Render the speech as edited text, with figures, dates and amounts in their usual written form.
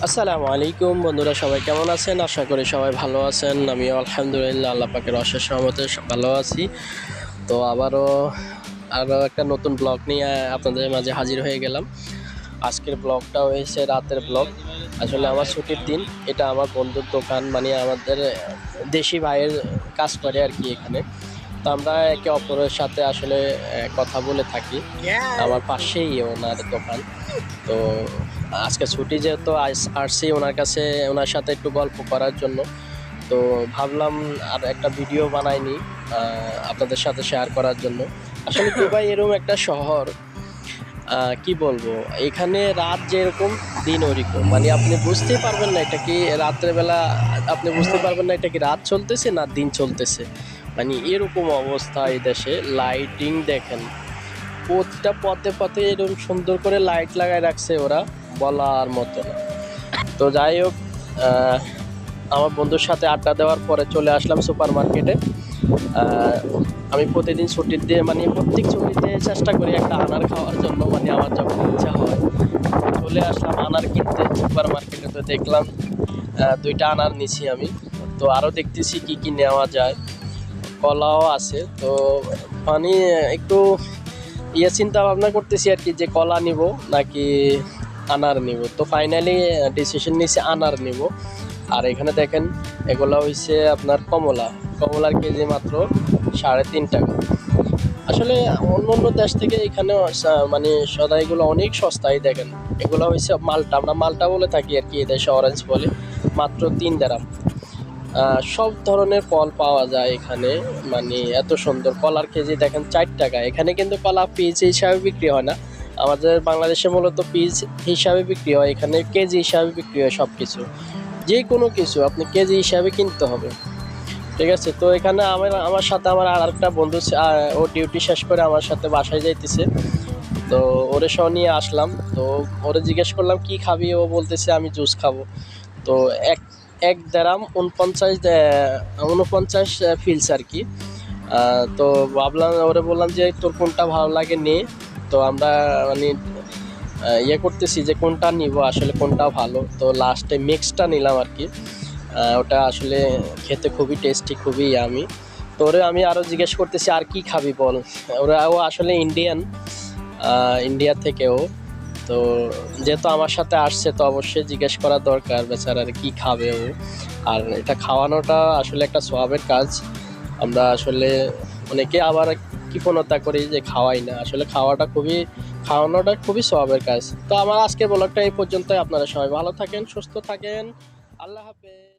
আসসালামু আলাইকুম বন্ধুরা, সবাই কেমন আছেন? আশা করি সবাই ভালো আছেন। আমি আলহামদুলিল্লাহ আল্লাহ পাকের অশেষ রহমতে ভালো আছি। তো আরও একটা নতুন ব্লগ নিয়ে আপনাদের মাঝে হাজির হয়ে গেলাম। আজকের ব্লগটা হয়েছে রাতের ব্লগ। আসলে আমার ছুটির দিন, এটা আমার বন্ধুর দোকান, মানে আমাদের দেশি ভাইয়ের কাজ করে আর কি এখানে। তো আমরা একে অপরের সাথে আসলে কথা বলে থাকি। আমার পাশেই ওনার দোকান। তো আজকে ছুটি যেহেতু আসছি ওনার কাছে, ওনার সাথে একটু গল্প করার জন্য। তো ভাবলাম আর একটা ভিডিও বানাইনি আপনাদের সাথে শেয়ার করার জন্য। আসলে দুবাই এরকম একটা শহর, কি বলবো, এখানে রাত যেরকম দিন ওরকম, মানে আপনি বুঝতেই পারবেন না এটা কি রাত্রেবেলা, আপনি বুঝতে পারবেন না এটা কি রাত চলতেছে না দিন চলতেছে। মানে এরকম অবস্থা এই দেশে। লাইটিং দেখেন, প্রতিটা পথে পথে এরকম সুন্দর করে লাইট লাগায় রাখছে ওরা, বলার মতো না। তো যাই হোক, আহ, আমার বন্ধুর সাথে আড্ডা দেওয়ার পরে চলে আসলাম সুপার মার্কেটে। আমি প্রতিদিন ছুটির দিয়ে, মানে প্রত্যেক ছুটিতে চেষ্টা করি একটা আনার খাওয়ার জন্য, মানে আমার যখন ইচ্ছা হয়। চলে আসলাম আনার কিনতে সুপার মার্কেটে। তো দেখলাম দুইটা আনার নিছি আমি। তো আরও দেখতেছি কি কি নেওয়া যায়। কলাও আছে। তো মানে একটু চিন্তা ভাবনা করতেছি আর কি, যে কলা নিব নাকি আনার নিব। তো ফাইনালি ডিসিশন নিয়েছি আনার নিব। আর এখানে দেখেন, এগুলো হইছে আপনার কমলার কেজি মাত্র 3.5 টাকা। আসলে অন্য অন্য দেশ থেকে এখানে মানে সদাইগুলো অনেক সস্তায়। দেখেন, এগুলো হয়েছে মালটা, আমরা মালটা বলে থাকি আর কি, এদেশে অরেঞ্জ বলে। মাত্র 3 দিরহাম। সব ধরনের ফল পাওয়া যায় এখানে। মানে এত সুন্দর কলার কেজি দেখেন 4 টাকা। এখানে কিন্তু কলা পিস হিসাবে বিক্রি হয় না। আমাদের বাংলাদেশে মূলত পিস হিসাবে বিক্রি হয়, এখানে কেজি হিসাবে বিক্রি হয় সব কিছু। যে কোনো কিছু আপনি কেজি হিসাবে কিনতে হবে, ঠিক আছে? তো এখানে আমার সাথে আমার আর একটা বন্ধু ও ডিউটি শেষ করে আমার সাথে বাসায় যাইতেছে। তো ওরে সহ নিয়ে আসলাম। তো ওরে জিজ্ঞেস করলাম কি খাবি, ও বলতেছে আমি জুস খাবো। তো এক এক দেড়াম 49 ফিলস আর কি। তো ওরে বললাম যে তোর কোনটা ভালো লাগে নে। তো আমরা মানে করতেছি যে কোনটা নিব, আসলে কোনটা ভালো। তো লাস্টে মিক্সটা নিলাম আর কি। ওটা আসলে খেতে খুবই টেস্টি, খুবই ইয়ামি। তো ওরে আমি আরও জিজ্ঞেস করতেছি আর কি খাবি বল। ও আসলে ইন্ডিয়া থেকেও। তো যেহেতু আমার সাথে আসছে, তো অবশ্যই জিজ্ঞেস করা দরকার বেচারার কি খাবে ও। আর এটা খাওয়ানোটা আসলে একটা সওয়াবের কাজ। আমরা আসলে অনেকে আবার কৃপণতা করি যে খাওয়াই না, আসলে খাওয়ানোটা খুবই সওয়াবের কাজ। তো আমার আজকের ব্লগটা এই পর্যন্তই। আপনারা সবাই ভালো থাকেন, সুস্থ থাকেন। আল্লাহ হাফেজ।